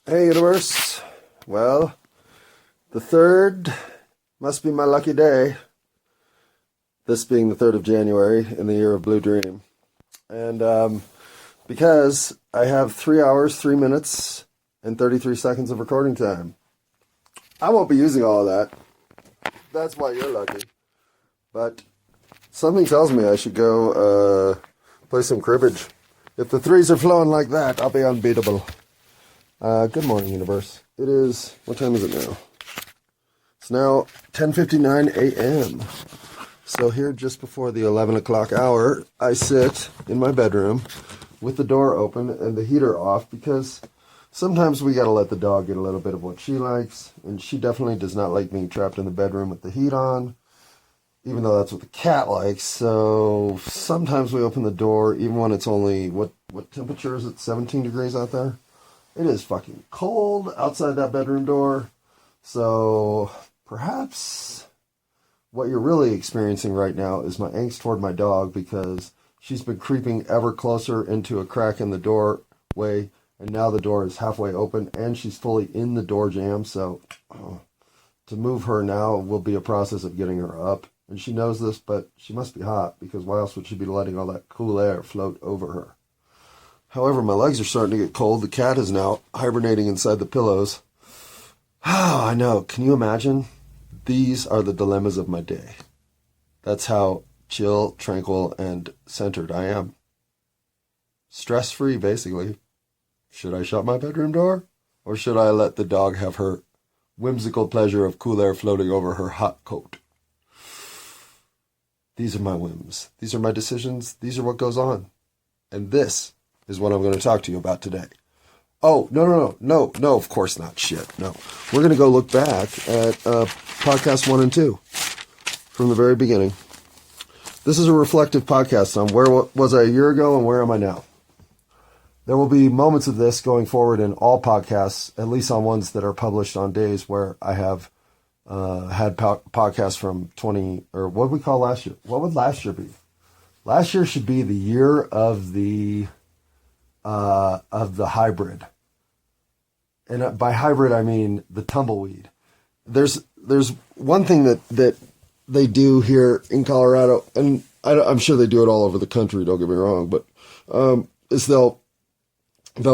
Hey, universe. Well, the 3rd must be my lucky day. This being the 3rd of January in the year of Blue Dream. And because I have 3 hours, 3 minutes, and 33 seconds of recording time. I won't be using all of that. That's why you're lucky. But something tells me I should go play some cribbage. If the threes are flowing like that, I'll be unbeatable. Good morning, universe. It is, what time is it now? It's now 10:59 a.m. So here just before the 11 o'clock hour, I sit in my bedroom with the door open and the heater off because sometimes we gotta let the dog get a little bit of what she likes, and she definitely does not like being trapped in the bedroom with the heat on, even though that's what the cat likes. So sometimes we open the door even when it's only, what temperature is it, 17 degrees out there? It is fucking cold outside that bedroom door. So perhaps what you're really experiencing right now is my angst toward my dog, because she's been creeping ever closer into a crack in the doorway, and now the door is halfway open and she's fully in the door jamb. So to move her now will be a process of getting her up. And she knows this, but she must be hot, because why else would she be letting all that cool air float over her? However, my legs are starting to get cold. The cat is now hibernating inside the pillows. Oh, I know. Can you imagine? These are the dilemmas of my day. That's how chill, tranquil, and centered I am. Stress-free, basically. Should I shut my bedroom door? Or should I let the dog have her whimsical pleasure of cool air floating over her hot coat? These are my whims. These are my decisions. These are what goes on. And this is what I'm going to talk to you about today. Oh, no, of course not. Shit, no. We're going to go look back at podcast 1 and 2 from the very beginning. This is a reflective podcast on where was I a year ago and where am I now. There will be moments of this going forward in all podcasts, at least on ones that are published on days where I have had podcasts from 20, or what we call last year. What would last year be? Last year should be the year of the hybrid. And by hybrid, I mean the tumbleweed. There's one thing that they do here in Colorado, and I'm sure they do it all over the country, don't get me wrong, but is they'll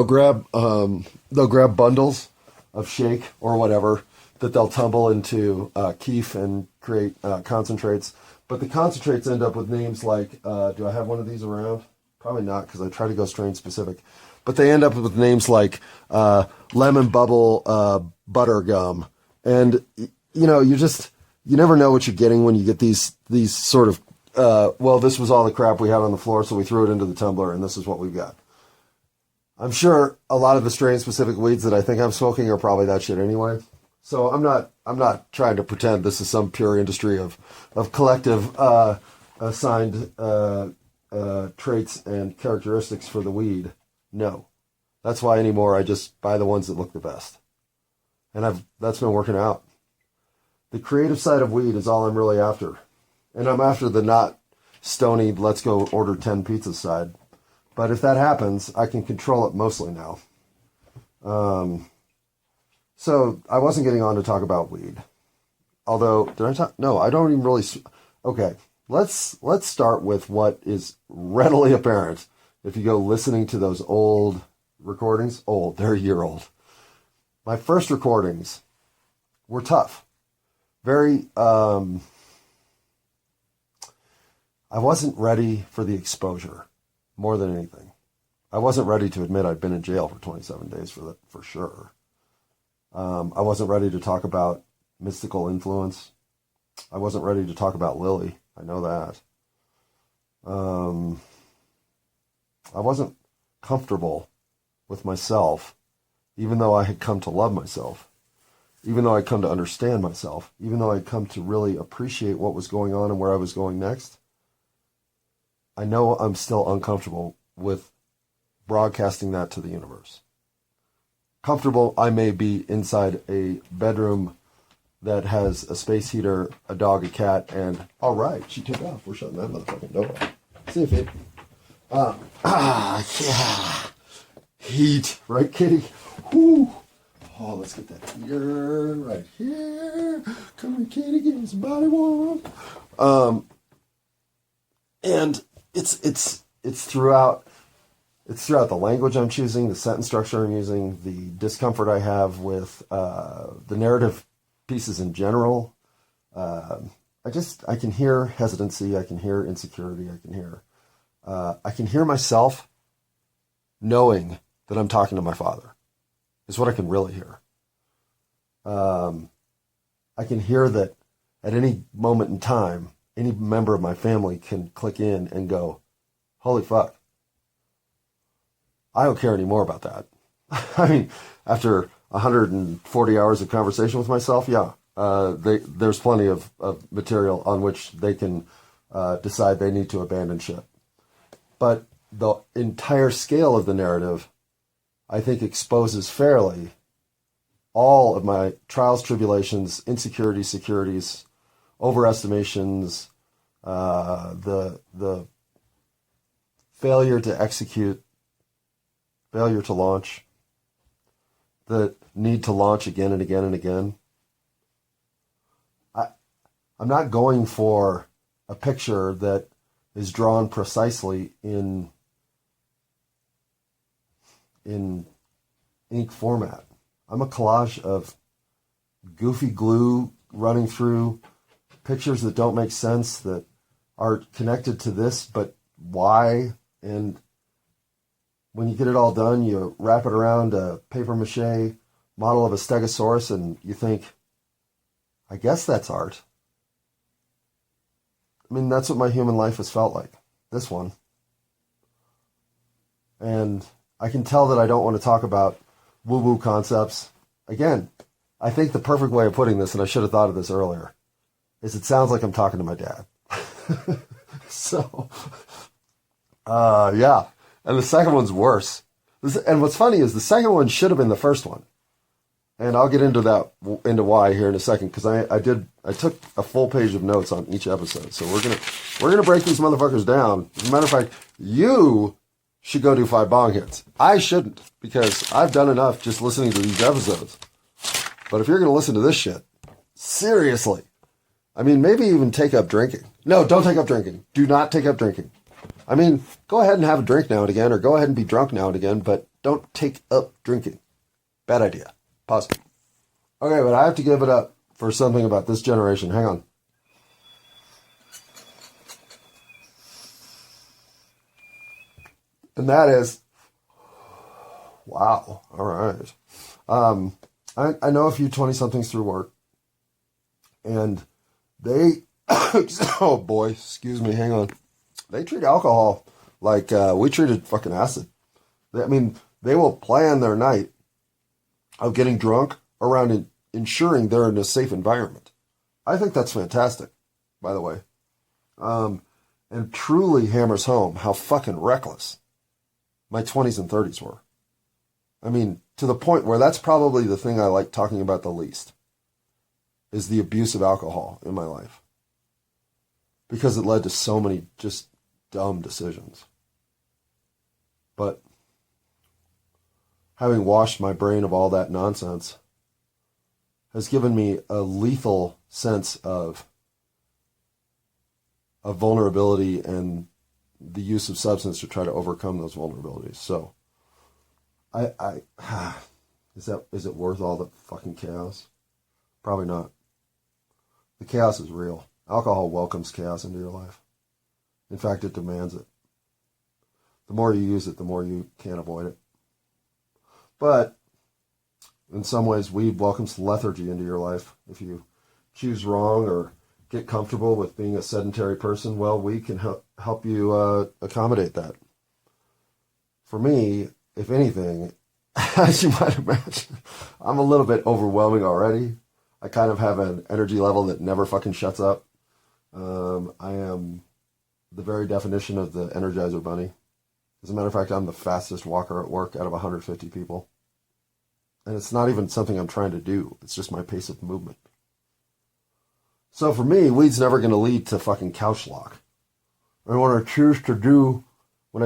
grab bundles of shake or whatever that they'll tumble into keef and create concentrates. But the concentrates end up with names like, do I have one of these around? Probably not, because I try to go strain specific. But they end up with names like lemon bubble butter gum. And, you know, you never know what you're getting when you get these sort of, well, this was all the crap we had on the floor, so we threw it into the tumbler, and this is what we've got. I'm sure a lot of the strain-specific weeds that I think I'm smoking are probably that shit anyway. So I'm not trying to pretend this is some pure industry of collective assigned traits and characteristics for the weed. No. That's why anymore I just buy the ones that look the best. And that's been working out. The creative side of weed is all I'm really after. And I'm after the not stony, let's go order 10 pizzas side. But if that happens, I can control it mostly now. So I wasn't getting on to talk about weed. Although, did I talk? No, I don't even really. Okay, let's start with what is readily apparent if you go listening to those old recordings. Old, they're a year old. My first recordings were tough. Very, I wasn't ready for the exposure, more than anything. I wasn't ready to admit I'd been in jail for 27 days for sure. I wasn't ready to talk about mystical influence. I wasn't ready to talk about Lily. I know that. I wasn't comfortable with myself, even though I had come to love myself, even though I'd come to understand myself, even though I'd come to really appreciate what was going on and where I was going next. I know I'm still uncomfortable with broadcasting that to the universe. Comfortable I may be inside a bedroom that has a space heater, a dog, a cat, and all right, she took off. We're shutting that motherfucking door. See if it. Yeah. Heat, right, kitty? Whoo. Oh, let's get that here, right here. Come here, kitty, give me some body warm. And it's throughout the language I'm choosing, the sentence structure I'm using, the discomfort I have with the narrative pieces in general. I can hear hesitancy, I can hear insecurity, I can hear myself knowing that I'm talking to my father, is what I can really hear. I can hear that at any moment in time, any member of my family can click in and go, holy fuck, I don't care anymore about that. I mean, after 140 hours of conversation with myself, yeah, there's plenty of material on which they can decide they need to abandon ship. But the entire scale of the narrative, I think, exposes fairly all of my trials, tribulations, insecurities, securities, overestimations, the failure to execute, failure to launch, the need to launch again and again and again. I'm not going for a picture that is drawn precisely in ink format. I'm a collage of goofy glue running through pictures that don't make sense, that are connected to this, but why? And when you get it all done, you wrap it around a paper mache model of a stegosaurus and you think, I guess that's art. I mean, that's what my human life has felt like. This one. And I can tell that I don't want to talk about woo-woo concepts. Again, I think the perfect way of putting this, and I should have thought of this earlier, is it sounds like I'm talking to my dad. So, yeah. And the second one's worse. And what's funny is the second one should have been the first one. And I'll get into why here in a second, because I took a full page of notes on each episode. So we're gonna break these motherfuckers down. As a matter of fact, you should go do 5 bong hits. I shouldn't, because I've done enough just listening to these episodes. But if you're gonna listen to this shit, seriously, I mean, maybe even take up drinking. No, don't take up drinking. Do not take up drinking. I mean, go ahead and have a drink now and again, or go ahead and be drunk now and again, but don't take up drinking. Bad idea. Pause. Okay, but I have to give it up for something about this generation. Hang on. And that is, wow, all right. I know a few 20-somethings through work, and they, oh boy, excuse me, hang on. They treat alcohol like we treated fucking acid. I mean, they will plan their night of getting drunk around ensuring they're in a safe environment. I think that's fantastic, by the way. And truly hammers home how fucking reckless my 20s and 30s were. I mean, to the point where that's probably the thing I like talking about the least, is the abuse of alcohol in my life. Because it led to so many just dumb decisions. But having washed my brain of all that nonsense has given me a lethal sense of vulnerability and the use of substance to try to overcome those vulnerabilities. So, is it worth all the fucking chaos? Probably not. The chaos is real. Alcohol welcomes chaos into your life. In fact, it demands it. The more you use it, the more you can't avoid it. But in some ways, weed welcomes lethargy into your life. If you choose wrong or get comfortable with being a sedentary person, well, we can help you accommodate that. For me, if anything, as you might imagine, I'm a little bit overwhelming already. I kind of have an energy level that never fucking shuts up. I am the very definition of the Energizer Bunny. As a matter of fact, I'm the fastest walker at work out of 150 people. And it's not even something I'm trying to do. It's just my pace of movement. So for me, weed's never going to lead to fucking couch lock. And when I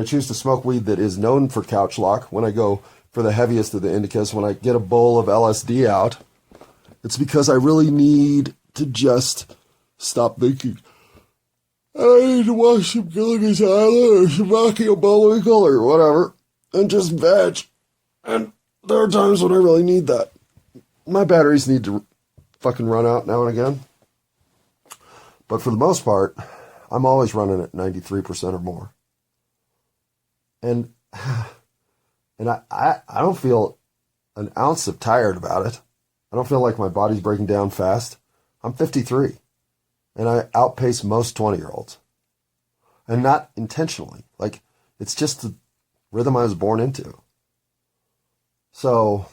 choose to smoke weed that is known for couch lock, when I go for the heaviest of the indicas, when I get a bowl of LSD out, it's because I really need to just stop thinking, I need to watch some Gilligan's Island or some Rocky and Bullwinkle or whatever, and just veg. And there are times when I really need that. My batteries need to fucking run out now and again. But for the most part, I'm always running at 93% or more. And I don't feel an ounce of tired about it. I don't feel like my body's breaking down fast. I'm 53. And I outpace most 20-year-olds. And not intentionally. Like, it's just the rhythm I was born into. So,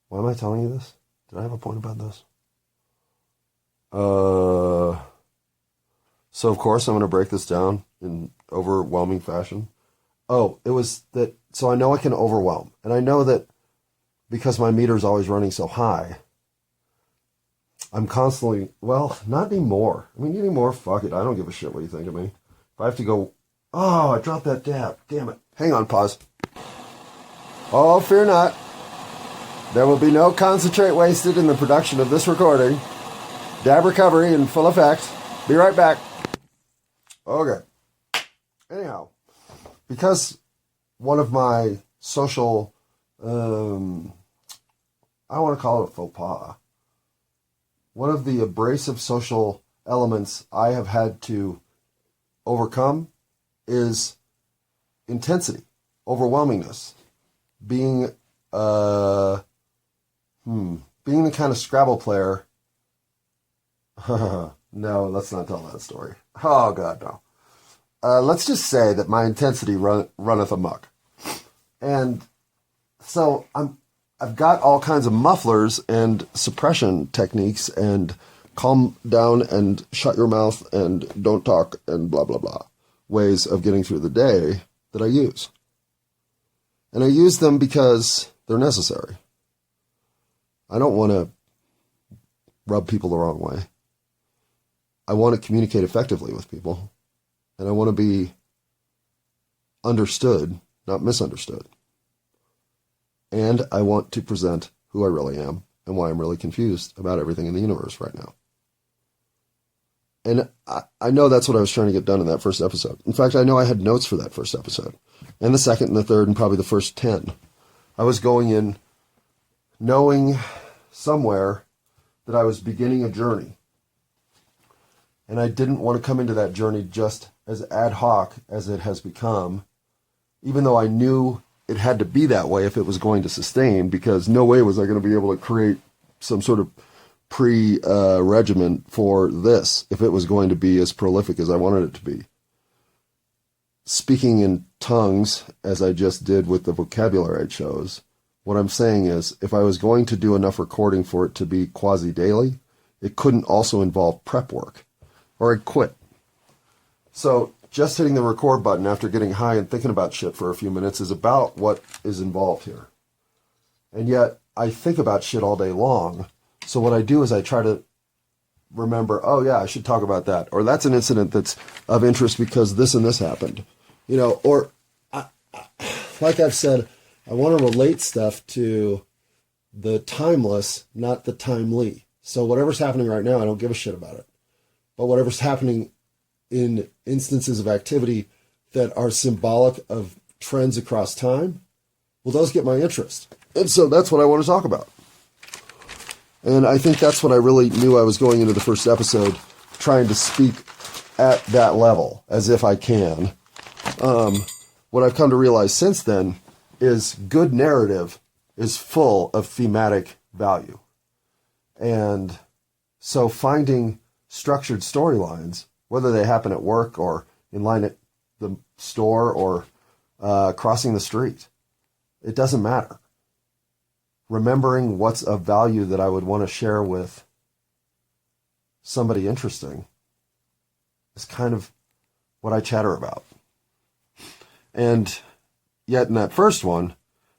why am I telling you this? Did I have a point about this? So of course I'm going to break this down in overwhelming fashion. Oh, it was that, so I know I can overwhelm. And I know that because my meter is always running so high, I'm constantly, well, not anymore. I mean, anymore, fuck it. I don't give a shit what you think of me. If I have to go, oh, I dropped that dab. Damn it. Hang on, pause. Oh, fear not. There will be no concentrate wasted in the production of this recording. Dab recovery in full effect. Be right back. Okay. Anyhow, because one of my social, I want to call it a faux pas. One of the abrasive social elements I have had to overcome is intensity, overwhelmingness, being the kind of Scrabble player. No, let's not tell that story. Oh God, no. Let's just say that my intensity runneth amok, and so I've got all kinds of mufflers and suppression techniques and calm down and shut your mouth and don't talk and blah, blah, blah ways of getting through the day that I use. And I use them because they're necessary. I don't want to rub people the wrong way. I want to communicate effectively with people. And I want to be understood, not misunderstood. And I want to present who I really am and why I'm really confused about everything in the universe right now. And I know that's what I was trying to get done in that first episode. In fact, I know I had notes for that first episode. And the second and the third and probably the first 10. I was going in knowing somewhere that I was beginning a journey. And I didn't want to come into that journey just as ad hoc as it has become, even though I knew it had to be that way if it was going to sustain, because no way was I going to be able to create some sort of pre-regimen for this if it was going to be as prolific as I wanted it to be. Speaking in tongues, as I just did with the vocabulary I chose, what I'm saying is if I was going to do enough recording for it to be quasi-daily, it couldn't also involve prep work, or I'd quit. So just hitting the record button after getting high and thinking about shit for a few minutes is about what is involved here. And yet, I think about shit all day long. So what I do is I try to remember, oh yeah, I should talk about that. Or that's an incident that's of interest because this and this happened. You know, or like I've said, I want to relate stuff to the timeless, not the timely. So whatever's happening right now, I don't give a shit about it. But whatever's happening in instances of activity that are symbolic of trends across time, well, those get my interest. And so that's what I want to talk about. And I think that's what I really knew I was going into the first episode, trying to speak at that level, as if I can. What I've come to realize since then is good narrative is full of thematic value. And so finding structured storylines, whether they happen at work or in line at the store or crossing the street, it doesn't matter. Remembering what's of value that I would want to share with somebody interesting is kind of what I chatter about. And yet in that first one,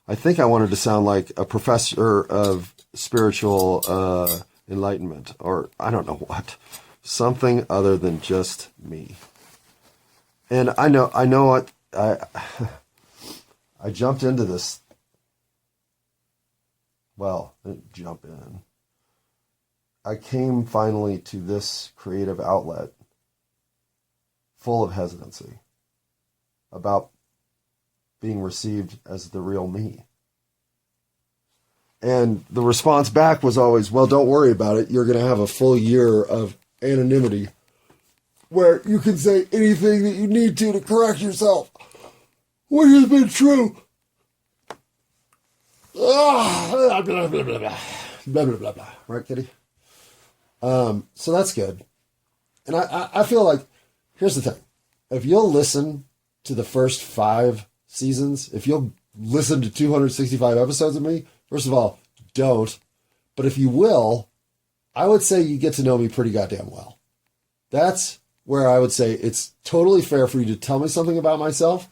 I think I wanted to sound like a professor of spiritual enlightenment, or I don't know what. Something other than just me. And I know what I jumped into this. Well, I didn't jump in. I came finally to this creative outlet full of hesitancy about being received as the real me. And the response back was always, well, don't worry about it. You're going to have a full year of anonymity where you can say anything that you need to correct yourself, which has been true. Blah, blah, blah, blah, blah. Blah, blah, blah, blah. Right, Kitty? So that's good. And I feel like, here's the thing. If you'll listen to the first 5 seasons, if you'll listen to 265 episodes of me, first of all, don't. But if you will, I would say you get to know me pretty goddamn well. That's where I would say it's totally fair for you to tell me something about myself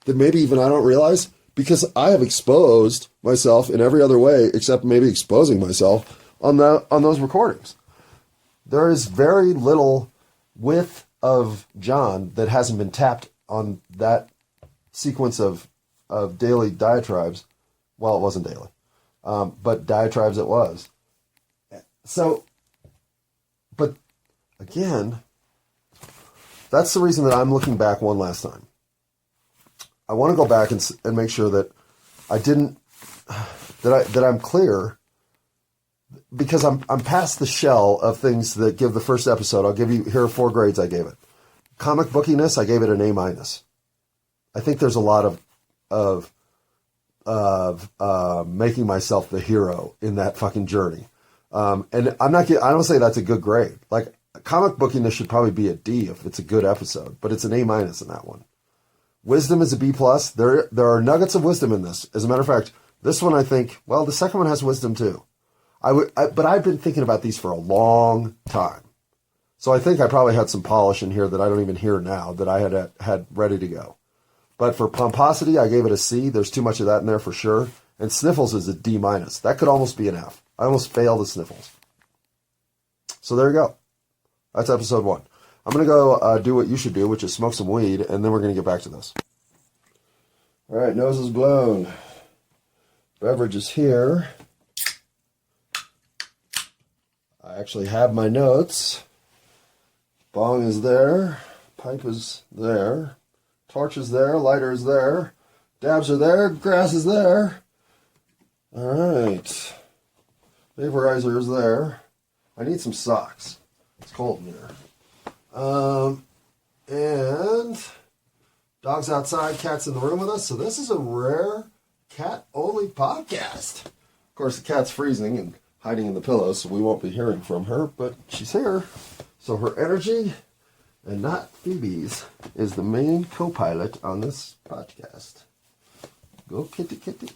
that maybe even I don't realize, because I have exposed myself in every other way except maybe exposing myself on those recordings. There is very little width of John that hasn't been tapped on that sequence of daily diatribes. Well, it wasn't daily, but diatribes it was. So, but again, that's the reason that I'm looking back one last time. I want to go back and make sure that that I'm clear, because I'm past the shell of things that give the first episode. I'll give you, here are 4 grades I gave it. Comic bookiness, I gave it an A-. I think there's a lot of making myself the hero in that fucking journey. And I don't say that's a good grade. Like, comic bookiness should probably be a D if it's a good episode, but it's an A- in that one. Wisdom is a B+. There are nuggets of wisdom in this. As a matter of fact, this one I think, well, the second one has wisdom too. But I've been thinking about these for a long time. So I think I probably had some polish in here that I don't even hear now that I had ready to go. But for pomposity, I gave it a C. There's too much of that in there for sure. And sniffles is a D-. That could almost be an F. I almost failed at sniffles. So there you go. That's episode 1. I'm going to go do what you should do, which is smoke some weed, and then we're going to get back to this. All right, nose is blown. Beverage is here. I actually have my notes. Bong is there. Pipe is there. Torch is there. Lighter is there. Dabs are there. Grass is there. All right. Vaporizer is there. I need some socks. It's cold in here. And dog's outside, cat's in the room with us. So this is a rare cat-only podcast. Of course, the cat's freezing and hiding in the pillows, so we won't be hearing from her, but she's here. So her energy, and not Phoebe's, is the main co-pilot on this podcast. Go kitty kitty.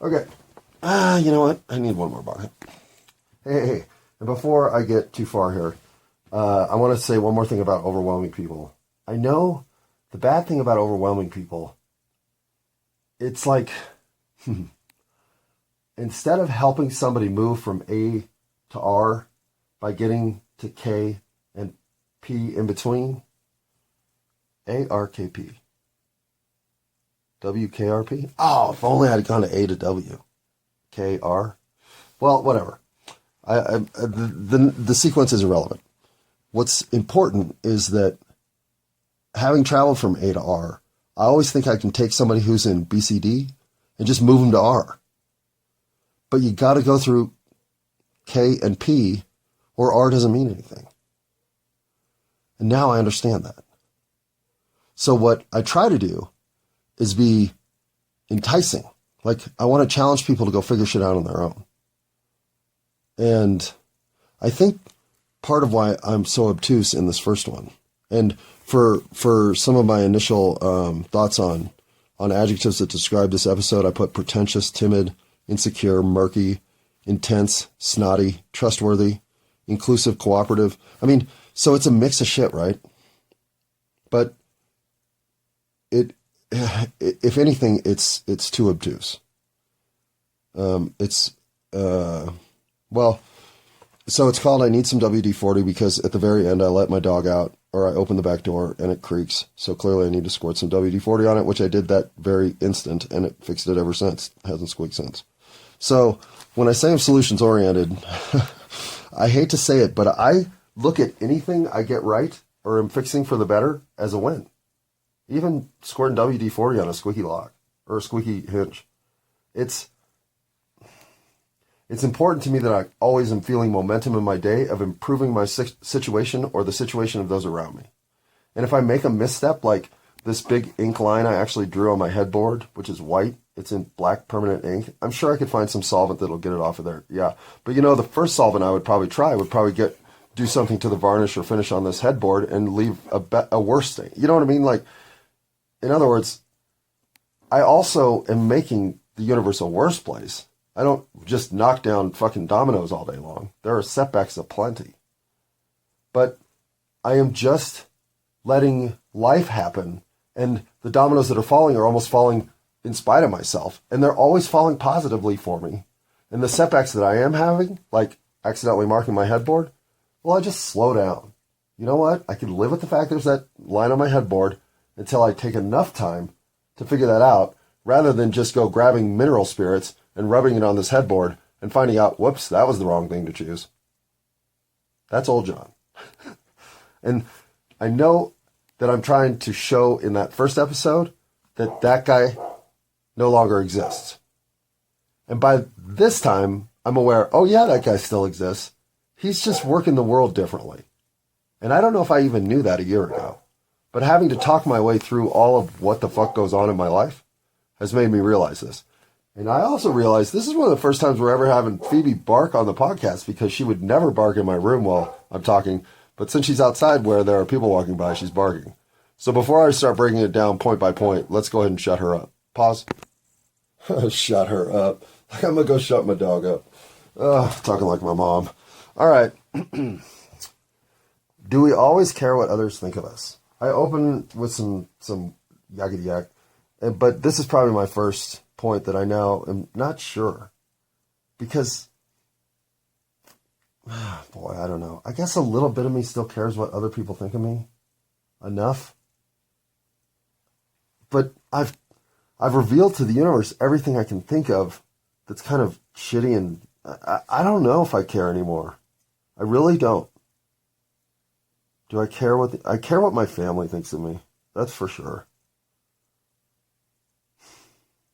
Okay. You know what? I need one more bucket. Hey. And before I get too far here, I want to say one more thing about overwhelming people. I know the bad thing about overwhelming people, it's like, instead of helping somebody move from A to R by getting to K and P in between, ARKP. WKRP? Oh, if only I'd gone to A to W. KR? Well, whatever. The sequence is irrelevant. What's important is that having traveled from A to R, I always think I can take somebody who's in BCD and just move them to R. But you got to go through K and P, or R doesn't mean anything. And now I understand that. So what I try to do is be enticing. Like, I want to challenge people to go figure shit out on their own. And I think part of why I'm so obtuse in this first one, and for some of my initial thoughts on adjectives that describe this episode, I put pretentious, timid, insecure, murky, intense, snotty, trustworthy, inclusive, cooperative. I mean, so it's a mix of shit, right? But if anything, it's too obtuse. Well, so it's called I Need Some WD-40 because at the very end I let my dog out or I open the back door and it creaks. So clearly I need to squirt some WD-40 on it, which I did that very instant, and it fixed it ever since. It hasn't squeaked since. So when I say I'm solutions oriented, I hate to say it, but I look at anything I get right or am fixing for the better as a win. Even squirting WD-40 on a squeaky lock or a squeaky hinge. It's important to me that I always am feeling momentum in my day of improving my situation or the situation of those around me. And if I make a misstep, like this big ink line I actually drew on my headboard, which is white, it's in black permanent ink, I'm sure I could find some solvent that'll get it off of there. Yeah. But the first solvent I would probably try would probably do something to the varnish or finish on this headboard and leave a worse stain. You know what I mean? Like, in other words, I also am making the universe a worse place. I don't just knock down fucking dominoes all day long. There are setbacks aplenty. But I am just letting life happen, and the dominoes that are falling are almost falling in spite of myself, and they're always falling positively for me. And the setbacks that I am having, like accidentally marking my headboard, well, I just slow down. You know what? I can live with the fact there's that line on my headboard until I take enough time to figure that out, rather than just go grabbing mineral spirits and rubbing it on this headboard and finding out, whoops, that was the wrong thing to choose. That's old John. And I know that I'm trying to show in that first episode that guy no longer exists. And by this time, I'm aware, oh yeah, that guy still exists. He's just working the world differently. And I don't know if I even knew that a year ago. But having to talk my way through all of what the fuck goes on in my life has made me realize this. And I also realized this is one of the first times we're ever having Phoebe bark on the podcast, because she would never bark in my room while I'm talking. But since she's outside where there are people walking by, she's barking. So before I start breaking it down point by point, let's go ahead and shut her up. Pause. Shut her up. Like I'm going to go shut my dog up. Talking like my mom. All right. Do we always care what others think of us? I open with some yakety yak, but this is probably my first point that I now am not sure, because, boy, I don't know. I guess a little bit of me still cares what other people think of me. Enough. But I've revealed to the universe everything I can think of that's kind of shitty, and I don't know if I care anymore. I really don't. Do I care I care what my family thinks of me. That's for sure.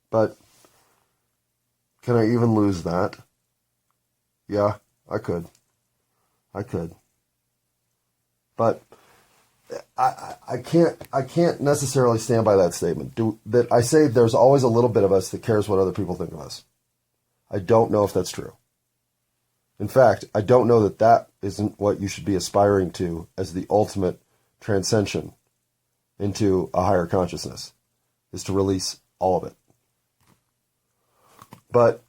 But can I even lose that? Yeah, I could. But I can't necessarily stand by that statement. That I say there's always a little bit of us that cares what other people think of us. I don't know if that's true. In fact, I don't know that isn't what you should be aspiring to as the ultimate transcension into a higher consciousness, is to release all of it. But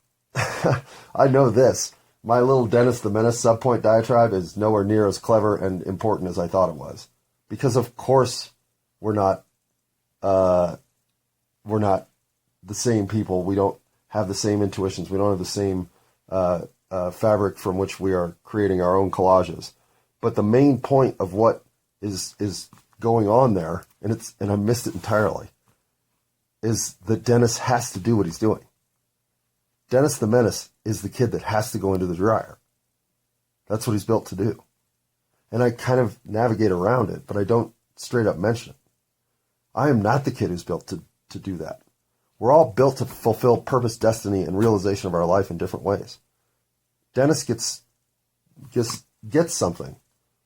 I know this. My little Dennis the Menace subpoint diatribe is nowhere near as clever and important as I thought it was. Because of course we're not the same people. We don't have the same intuitions. We don't have the same fabric from which we are creating our own collages. But the main point of what is going on there, and I missed it entirely, is that Dennis has to do what he's doing. Dennis the Menace is the kid that has to go into the dryer. That's what he's built to do. And I kind of navigate around it, but I don't straight up mention it. I am not the kid who's built to do that. We're all built to fulfill purpose, destiny, and realization of our life in different ways. Dennis gets something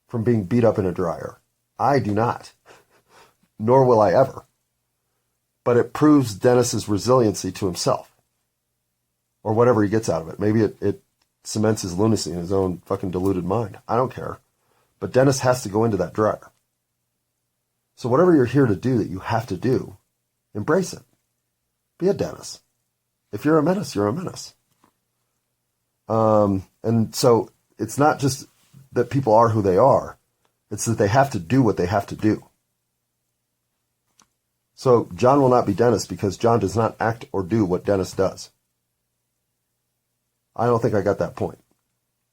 from being beat up in a dryer. I do not, nor will I ever. But it proves Dennis's resiliency to himself, or whatever he gets out of it. Maybe it cements his lunacy in his own fucking deluded mind. I don't care. But Dennis has to go into that dryer. So whatever you're here to do that you have to do, embrace it. Be a Dennis. If you're a menace, you're a menace. And so it's not just that people are who they are. It's that they have to do what they have to do. So John will not be Dennis because John does not act or do what Dennis does. I don't think I got that point.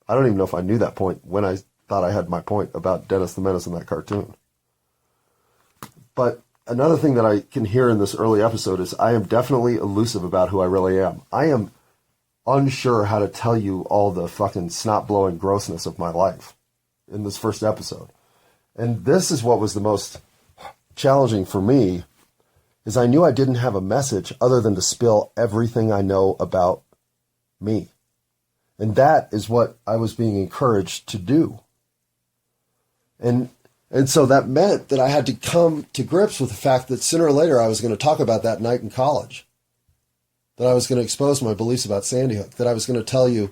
I don't even know if I knew that point when I thought I had my point about Dennis the Menace in that cartoon. But another thing that I can hear in this early episode is I am definitely elusive about who I really am. I am unsure how to tell you all the fucking snot-blowing grossness of my life in this first episode. And this is what was the most challenging for me, is I knew I didn't have a message other than to spill everything I know about me. And that is what I was being encouraged to do. And so that meant that I had to come to grips with the fact that sooner or later I was going to talk about that night in college. That I was going to expose my beliefs about Sandy Hook. That I was going to tell you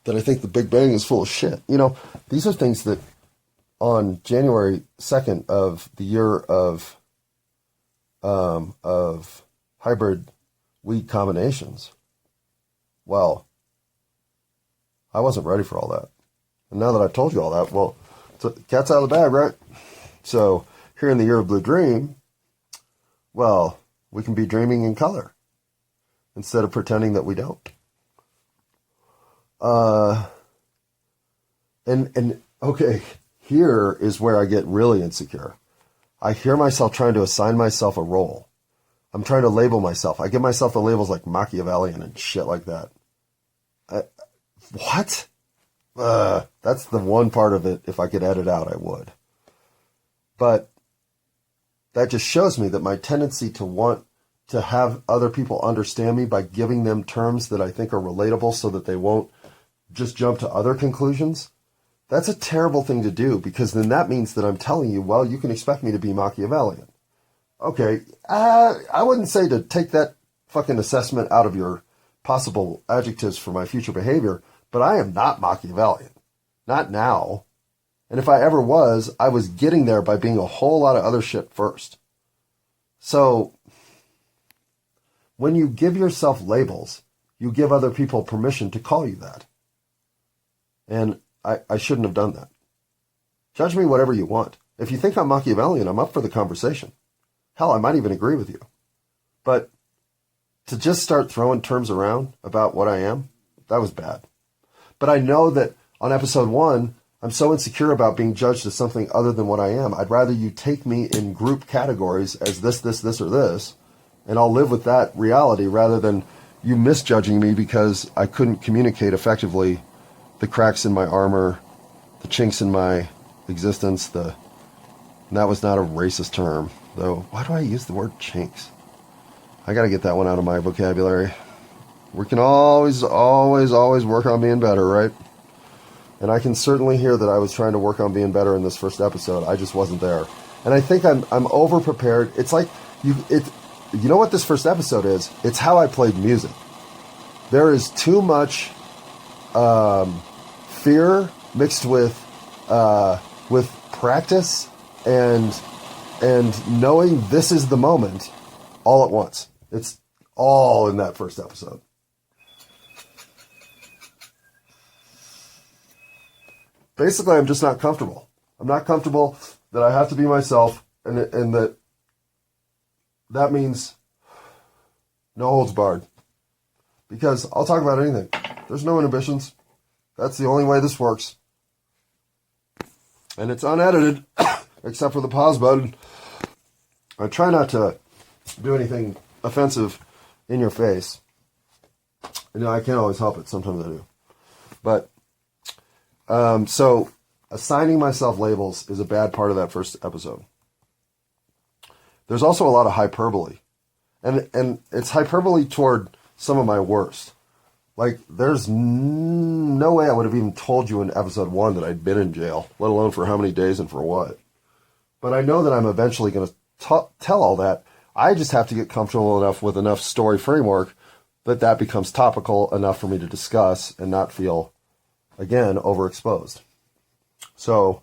that I think the Big Bang is full of shit. You know, these are things that on January 2nd of the year of hybrid weed combinations, well, I wasn't ready for all that. And now that I've told you all that, well, so cat's out of the bag, right? So here in the year of Blue Dream, well, we can be dreaming in color instead of pretending that we don't. And okay, here is where I get really insecure. I hear myself trying to assign myself a role. I'm trying to label myself. I give myself the labels like Machiavellian and shit like that. What? That's the one part of it, if I could edit out, I would. But that just shows me that my tendency to want to have other people understand me by giving them terms that I think are relatable so that they won't just jump to other conclusions, that's a terrible thing to do, because then that means that I'm telling you, well, you can expect me to be Machiavellian. Okay, I wouldn't say to take that fucking assessment out of your possible adjectives for my future behavior, but I am not Machiavellian. Not now. And if I ever was, I was getting there by being a whole lot of other shit first. So, when you give yourself labels, you give other people permission to call you that. And I shouldn't have done that. Judge me whatever you want. If you think I'm Machiavellian, I'm up for the conversation. Hell, I might even agree with you. But to just start throwing terms around about what I am, that was bad. But I know that on episode 1, I'm so insecure about being judged as something other than what I am. I'd rather you take me in group categories as this, or this, and I'll live with that reality rather than you misjudging me because I couldn't communicate effectively the cracks in my armor, the chinks in my existence, and that was not a racist term, though. Why do I use the word chinks? I gotta get that one out of my vocabulary. We can always work on being better, right? And I can certainly hear that I was trying to work on being better in this first episode. I just wasn't there. And I think I'm over-prepared. It's like, you know what this first episode is? It's how I played music. There is too much fear mixed with practice and knowing this is the moment all at once. It's all in that first episode. Basically, I'm just not comfortable. I'm not comfortable that I have to be myself, and that means no holds barred. Because I'll talk about anything. There's no inhibitions. That's the only way this works. And it's unedited, except for the pause button. I try not to do anything offensive in your face. You know, I can't always help it. Sometimes I do. But, so assigning myself labels is a bad part of that first episode. There's also a lot of hyperbole. And it's hyperbole toward some of my worst. Like, there's no way I would have even told you in episode 1 that I'd been in jail, let alone for how many days and for what. But I know that I'm eventually going to tell all that. I just have to get comfortable enough with enough story framework that becomes topical enough for me to discuss and not feel, again, overexposed. So,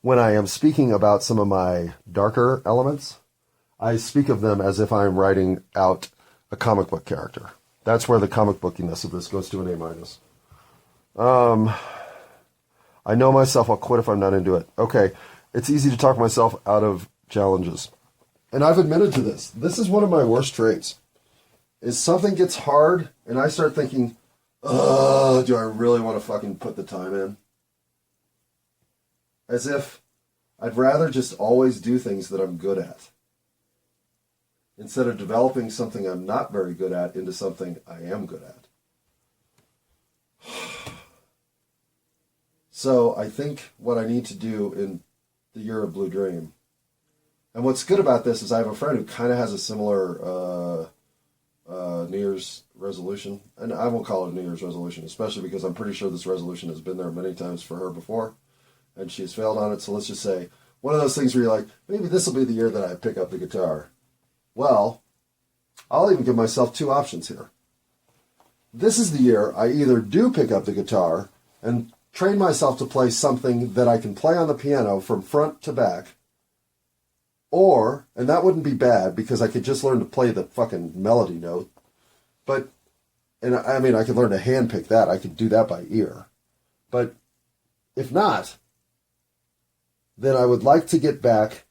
when I am speaking about some of my darker elements, I speak of them as if I'm writing out a comic book character. That's where the comic bookiness of this goes to an A-. I know myself, I'll quit if I'm not into it. Okay, it's easy to talk myself out of challenges. And I've admitted to this. This is one of my worst traits. Is something gets hard, and I start thinking, do I really want to fucking put the time in? As if I'd rather just always do things that I'm good at. instead of developing something I'm not very good at into something I am good at. So I think what I need to do in the year of Blue Dream, and what's good about this is I have a friend who kind of has a similar New Year's resolution, and I won't call it a New Year's resolution, especially because I'm pretty sure this resolution has been there many times for her before, and she's failed on it. So let's just say one of those things where you're like, maybe this will be the year that I pick up the guitar. Well, I'll even give myself two options here. This is the year I either do pick up the guitar and train myself to play something that I can play on the piano from front to back, or, and that wouldn't be bad because I could just learn to play the fucking melody note, but, and I mean, I could learn to handpick that. I could do that by ear. But if not, then I would like to get back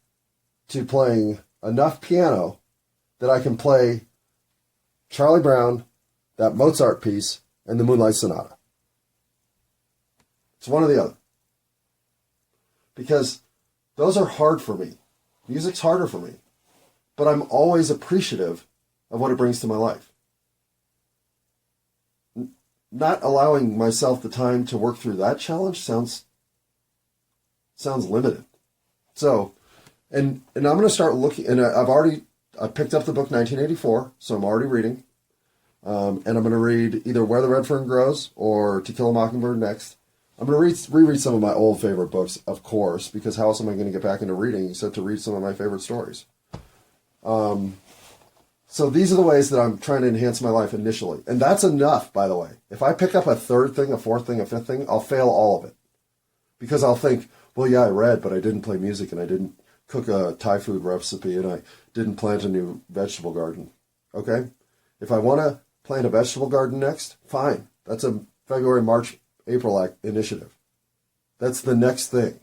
to playing enough piano that I can play Charlie Brown, that Mozart piece, and the Moonlight Sonata. It's one or the other. Because those are hard for me. Music's harder for me. But I'm always appreciative of what it brings to my life. Not allowing myself the time to work through that challenge sounds limited. So, and I'm going to start looking, and I picked up the book 1984, so I'm already reading. And I'm going to read either Where the Red Fern Grows or To Kill a Mockingbird next. I'm going to reread some of my old favorite books, of course, because how else am I going to get back into reading except to read some of my favorite stories? So these are the ways that I'm trying to enhance my life initially. And that's enough, by the way. If I pick up a third thing, a fourth thing, a fifth thing, I'll fail all of it. Because I'll think, well, yeah, I read, but I didn't play music, and I didn't cook a Thai food recipe, and I didn't plant a new vegetable garden. Okay? If I want to plant a vegetable garden next, fine. That's a February, March, April initiative. That's the next thing.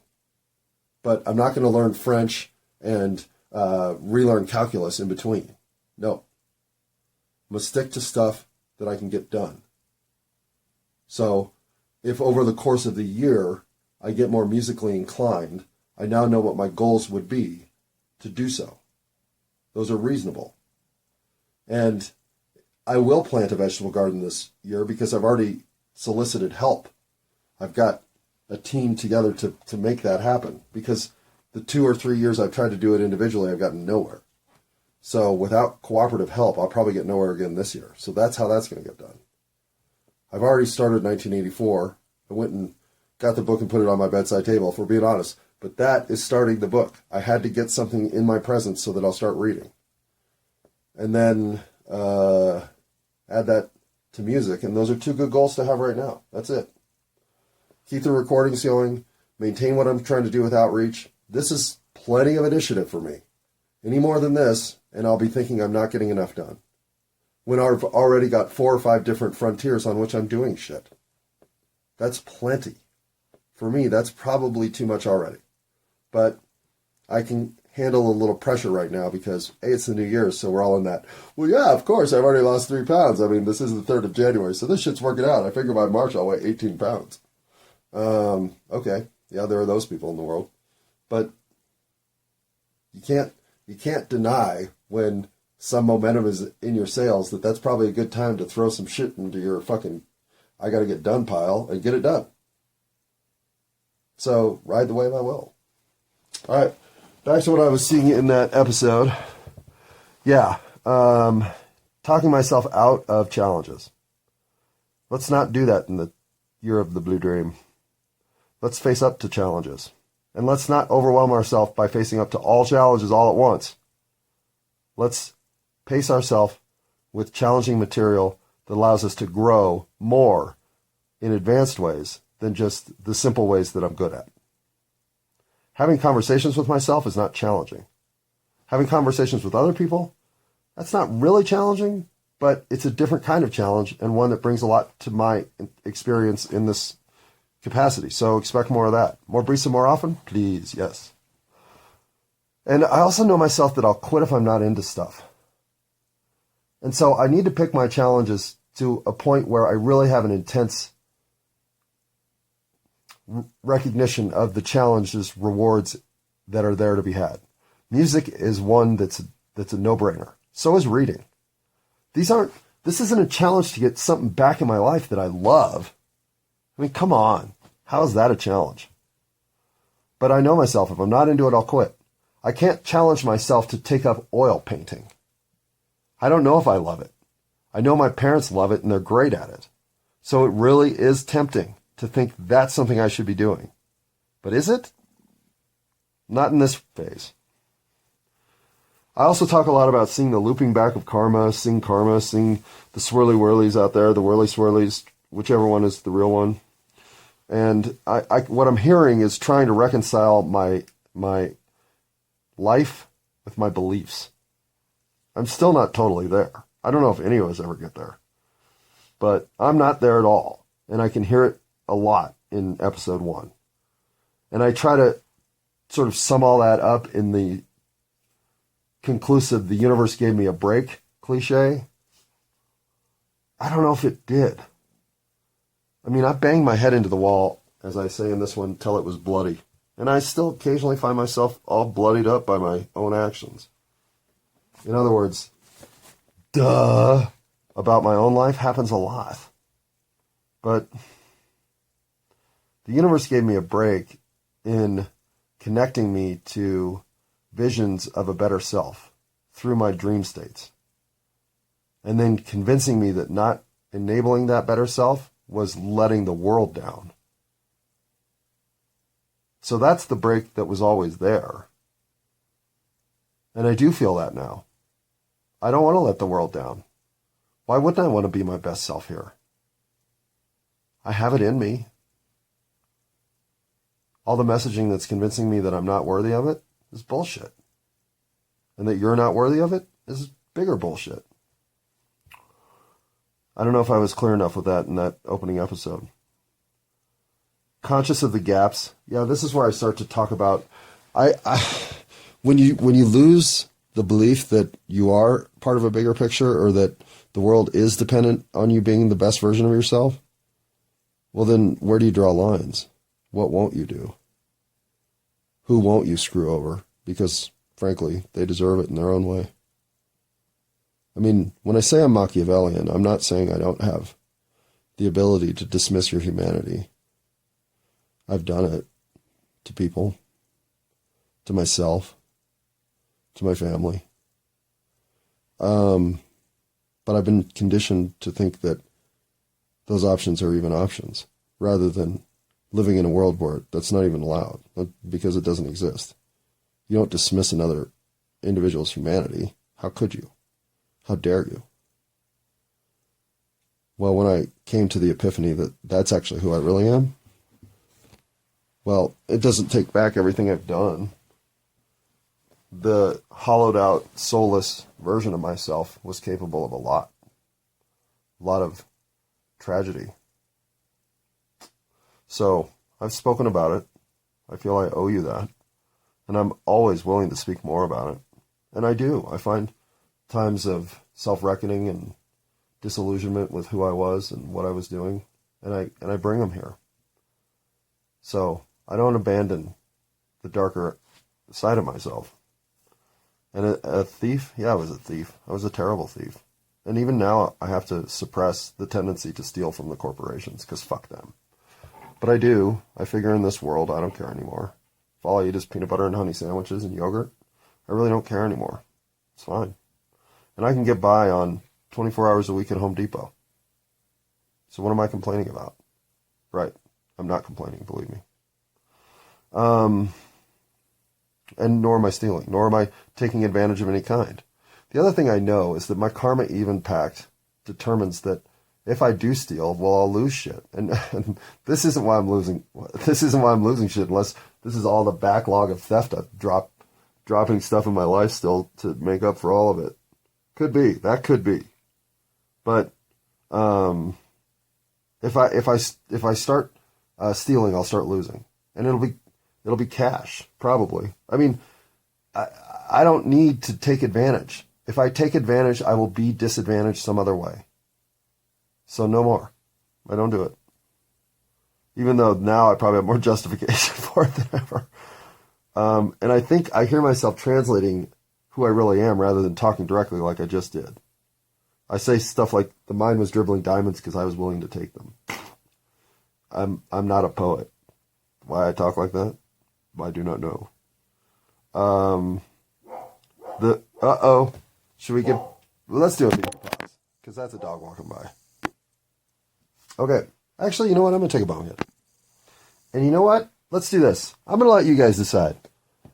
But I'm not going to learn French and relearn calculus in between. No. I'm going to stick to stuff that I can get done. So if over the course of the year I get more musically inclined, I now know what my goals would be to do so. Those are reasonable. And I will plant a vegetable garden this year because I've already solicited help. I've got a team together to make that happen, because the 2 or 3 years I've tried to do it individually, I've gotten nowhere. So without cooperative help, I'll probably get nowhere again this year. So that's how that's going to get done. I've already started 1984. I went and got the book and put it on my bedside table, if we're being honest. But that is starting the book. I had to get something in my presence so that I'll start reading. And then add that to music. And those are 2 good goals to have right now. That's it. Keep the recordings going. Maintain what I'm trying to do with outreach. This is plenty of initiative for me. Any more than this, and I'll be thinking I'm not getting enough done, when I've already got 4 or 5 different frontiers on which I'm doing shit. That's plenty. For me, that's probably too much already. But I can handle a little pressure right now because, hey, it's the new year, so we're all in that. Well, yeah, of course, I've already lost 3 pounds. I mean, this is the 3rd of January, so this shit's working out. I figure by March I'll weigh 18 pounds. Okay, yeah, there are those people in the world. But you can't deny when some momentum is in your sales that's probably a good time to throw some shit into your fucking I gotta get done pile and get it done. So ride the wave I will. All right, back to what I was seeing in that episode. Yeah, talking myself out of challenges. Let's not do that in the year of the Blue Dream. Let's face up to challenges. And let's not overwhelm ourselves by facing up to all challenges all at once. Let's pace ourselves with challenging material that allows us to grow more in advanced ways than just the simple ways that I'm good at. Having conversations with myself is not challenging. Having conversations with other people, that's not really challenging, but it's a different kind of challenge and one that brings a lot to my experience in this capacity. So expect more of that. More Brisa more often? Please, yes. And I also know myself that I'll quit if I'm not into stuff. And so I need to pick my challenges to a point where I really have an intense recognition of the challenges, rewards that are there to be had. Music is one that's a no-brainer. So is reading. This isn't a challenge to get something back in my life that I love. I mean, come on. How is that a challenge? But I know myself. If I'm not into it, I'll quit. I can't challenge myself to take up oil painting. I don't know if I love it. I know my parents love it and they're great at it. So it really is tempting to think that's something I should be doing. But is it? Not in this phase. I also talk a lot about seeing the looping back of karma, seeing the swirly whirlies out there, the whirly swirlies, whichever one is the real one. And what I'm hearing is trying to reconcile my life with my beliefs. I'm still not totally there. I don't know if any of us ever get there. But I'm not there at all. And I can hear it a lot in episode 1. And I try to sort of sum all that up in the conclusive, the universe gave me a break cliche. I don't know if it did. I mean, I banged my head into the wall, as I say in this one, till it was bloody. And I still occasionally find myself all bloodied up by my own actions. In other words, duh about my own life happens a lot. But the universe gave me a break in connecting me to visions of a better self through my dream states. And then convincing me that not enabling that better self was letting the world down. So that's the break that was always there. And I do feel that now. I don't want to let the world down. Why wouldn't I want to be my best self here? I have it in me. All the messaging that's convincing me that I'm not worthy of it is bullshit. And that you're not worthy of it is bigger bullshit. I don't know if I was clear enough with that in that opening episode. Conscious of the gaps. Yeah, this is where I start to talk about when you lose the belief that you are part of a bigger picture or that the world is dependent on you being the best version of yourself, well then where do you draw lines? What won't you do? Who won't you screw over? Because frankly, they deserve it in their own way. I mean, when I say I'm Machiavellian, I'm not saying I don't have the ability to dismiss your humanity. I've done it to people, to myself, to my family. But I've been conditioned to think that those options are even options, rather than living in a world where that's not even allowed, because it doesn't exist. You don't dismiss another individual's humanity. How could you? How dare you? Well, when I came to the epiphany that that's actually who I really am, well, it doesn't take back everything I've done. The hollowed out, soulless version of myself was capable of a lot of tragedy. So I've spoken about it. I feel I owe you that. And I'm always willing to speak more about it. And I do. I find times of self-reckoning and disillusionment with who I was and what I was doing, and I bring them here. So I don't abandon the darker side of myself. And a thief? Yeah, I was a thief. I was a terrible thief. And even now, I have to suppress the tendency to steal from the corporations, because fuck them. But I do. I figure in this world, I don't care anymore. If all I eat is peanut butter and honey sandwiches and yogurt, I really don't care anymore. It's fine. And I can get by on 24 hours a week at Home Depot. So what am I complaining about? Right. I'm not complaining, believe me. And nor am I stealing, nor am I taking advantage of any kind. The other thing I know is that my karma even pact determines that if I do steal, well, I'll lose shit. And this isn't why I'm losing. This isn't why I'm losing shit, unless this is all the backlog of theft I've dropping stuff in my life still to make up for all of it. Could be. That could be. But if I start stealing, I'll start losing, and it'll be cash probably. I mean, I don't need to take advantage. If I take advantage, I will be disadvantaged some other way. So no more. I don't do it. Even though now I probably have more justification for it than ever. And I think I hear myself translating who I really am rather than talking directly like I just did. I say stuff like the mind was dribbling diamonds because I was willing to take them. I'm not a poet. Why I talk like that? I do not know. Should we give... Let's do a big pause, because that's a dog walking by. Okay. Actually, you know what? I'm going to take a bone hit. And you know what? Let's do this. I'm going to let you guys decide.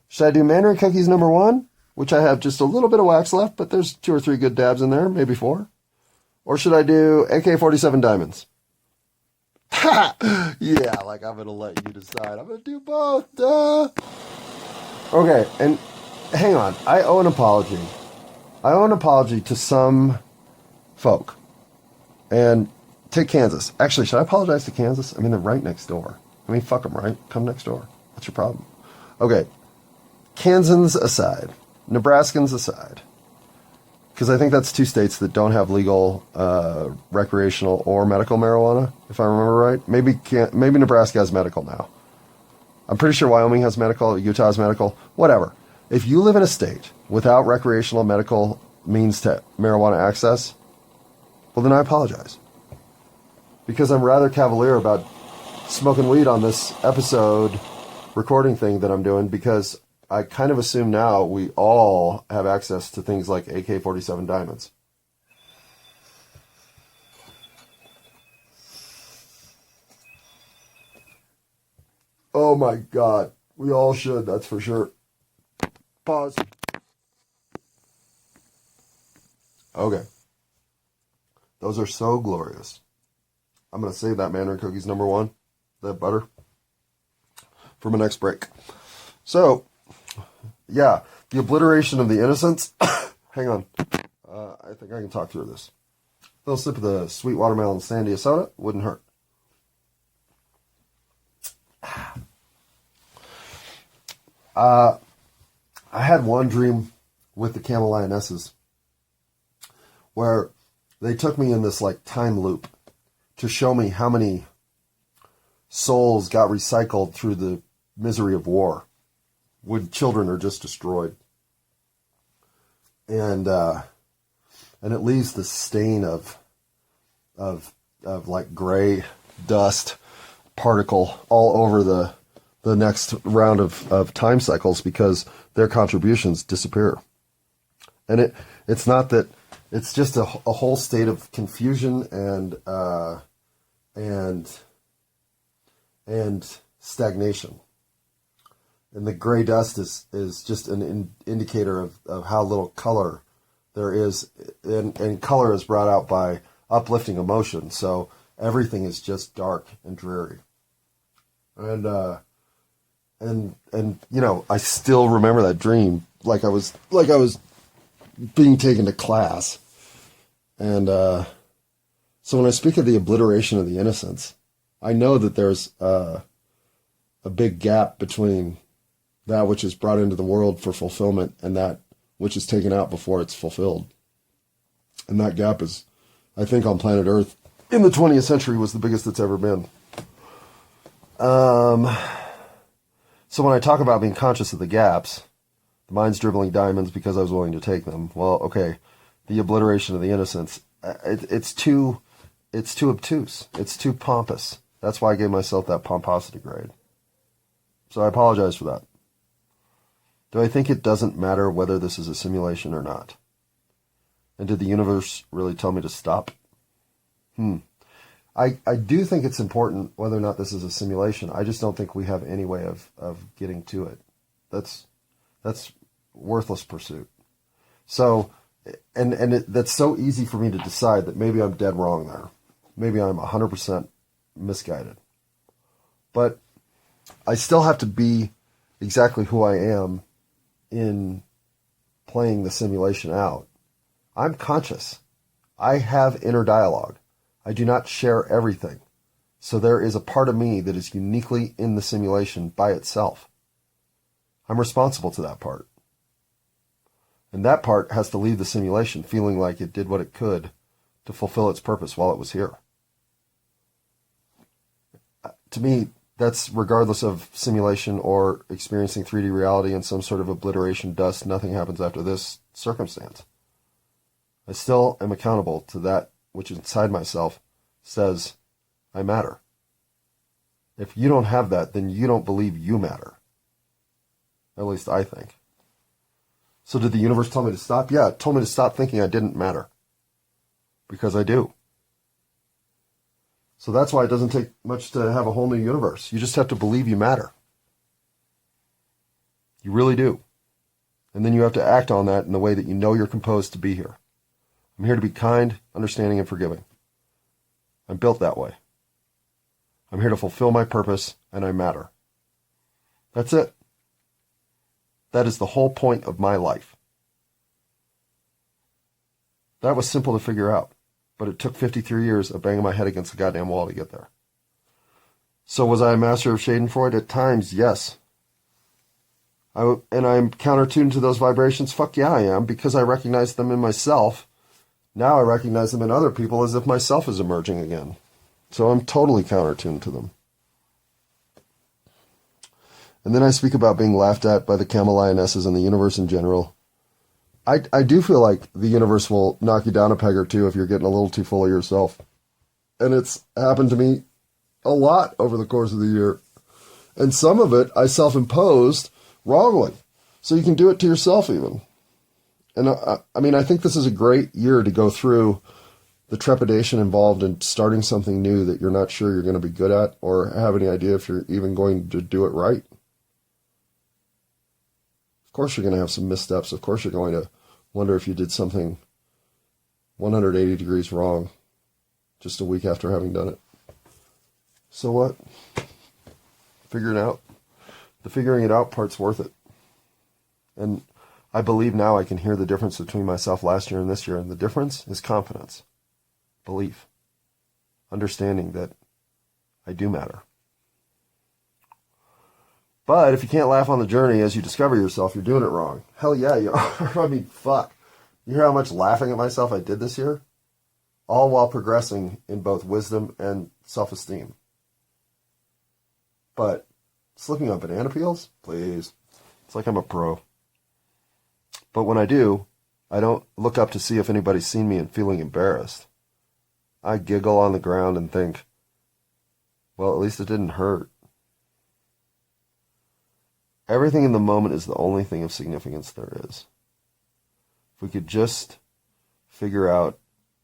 Should I do Mandarin Cookies number 1, which I have just a little bit of wax left, but there's 2 or 3 good dabs in there, maybe 4? Or should I do AK-47 Diamonds? Yeah, like I'm going to let you decide. I'm going to do both. Duh. Okay, and hang on. I owe an apology. I owe an apology to some folk. And take Kansas. Actually, should I apologize to Kansas? I mean, they're right next door. I mean, fuck them, right? Come next door. What's your problem? Okay. Kansans aside. Nebraskans aside. Because I think that's 2 states that don't have legal recreational or medical marijuana, if I remember right. Maybe Nebraska has medical now. I'm pretty sure Wyoming has medical, Utah has medical, whatever. If you live in a state without recreational medical means to marijuana access, well, then I apologize. Because I'm rather cavalier about smoking weed on this episode recording thing that I'm doing, because I kind of assume now we all have access to things like AK-47 Diamonds. Oh my God. We all should, that's for sure. Pause. Okay. Those are so glorious. I'm going to save that Mandarin Cookies number 1, that butter, for my next break. So, yeah, the obliteration of the innocence. Hang on. I think I can talk through this. A little sip of the sweet watermelon sandia soda wouldn't hurt. I had one dream with the camel lionesses where they took me in this like time loop to show me how many souls got recycled through the misery of war when children are just destroyed. And it leaves the stain of like gray dust particle all over the next round of time cycles, because their contributions disappear. And it's not that, it's just a whole state of confusion and stagnation. And the gray dust is just an indicator of how little color there is, and color is brought out by uplifting emotion. So everything is just dark and dreary. And you know, I still remember that dream like I was being taken to class. And so when I speak of the obliteration of the innocence, I know that there's a big gap between that which is brought into the world for fulfillment and that which is taken out before it's fulfilled. And that gap is, I think, on planet Earth in the 20th century was the biggest it's ever been. So when I talk about being conscious of the gaps, the mind's dribbling diamonds because I was willing to take them. Well, okay, the obliteration of the innocence, it's too obtuse. It's too pompous. That's why I gave myself that pomposity grade. So I apologize for that. Do I think it doesn't matter whether this is a simulation or not? And did the universe really tell me to stop? I do think it's important whether or not this is a simulation. I just don't think we have any way of getting to it. That's worthless pursuit. So, that's so easy for me to decide that maybe I'm dead wrong there. Maybe I'm 100% misguided. But I still have to be exactly who I am in playing the simulation out. I'm conscious. I have inner dialogue. I do not share everything. So there is a part of me that is uniquely in the simulation by itself. I'm responsible to that part. And that part has to leave the simulation feeling like it did what it could to fulfill its purpose while it was here. To me, That's regardless of simulation or experiencing 3D reality and some sort of obliteration dust. Nothing happens after this circumstance. I still am accountable to that which inside myself says I matter. If you don't have that, then you don't believe you matter. At least I think. So did the universe tell me to stop? Yeah, it told me to stop thinking I didn't matter. Because I do. So that's why it doesn't take much to have a whole new universe. You just have to believe you matter. You really do. And then you have to act on that in the way that you know you're composed to be here. I'm here to be kind, understanding, and forgiving. I'm built that way. I'm here to fulfill my purpose, and I matter. That's it. That is the whole point of my life. That was simple to figure out, but it took 53 years of banging my head against the goddamn wall to get there. So was I a master of Schadenfreude? At times, yes. And I'm counter-tuned to those vibrations? Fuck yeah, I am, because I recognize them in myself. Now I recognize them in other people as if myself is emerging again. So I'm totally counter-tuned to them. And then I speak about being laughed at by the camel lionesses and the universe in general. I do feel like the universe will knock you down a peg or two if you're getting a little too full of yourself. And it's happened to me a lot over the course of the year. And some of it I self-imposed wrongly. So you can do it to yourself even. And I mean, I think this is a great year to go through the trepidation involved in starting something new that you're not sure you're going to be good at or have any idea if you're even going to do it right. Of course you're going to have some missteps. Of course you're going to wonder if you did something 180 degrees wrong just a week after having done it. So what? Figure it out. The figuring it out part's worth it. And I believe now I can hear the difference between myself last year and this year. And the difference is confidence, belief, understanding that I do matter. But if you can't laugh on the journey as you discover yourself, you're doing it wrong. Hell yeah, you are. I mean, fuck. You hear how much laughing at myself I did this year? All while progressing in both wisdom and self-esteem. But slipping on banana peels? Please. It's like I'm a pro. But when I do, I don't look up to see if anybody's seen me and feeling embarrassed. I giggle on the ground and think, well, at least it didn't hurt. Everything in the moment is the only thing of significance there is. If we could just figure out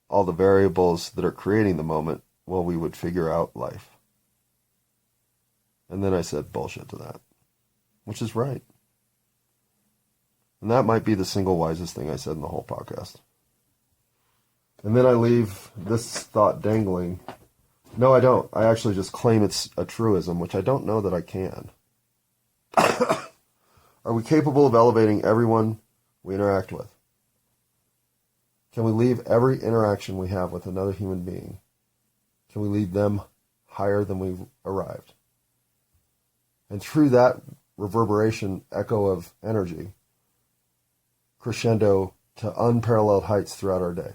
all the variables that are creating the moment, well, we would figure out life. And then I said bullshit to that, which is right. And that might be the single wisest thing I said in the whole podcast. And then I leave this thought dangling. No, I don't. I actually just claim it's a truism, which I don't know that I can. Are we capable of elevating everyone we interact with? Can we leave every interaction we have with another human being? Can we lead them higher than we've arrived? And through that reverberation, echo of energy, crescendo to unparalleled heights throughout our day.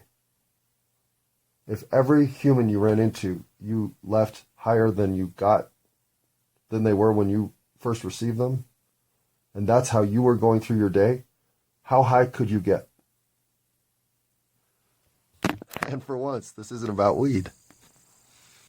If every human you ran into, you left higher than they were when you first received them, and that's how you were going through your day, how high could you get? And for once, this isn't about weed.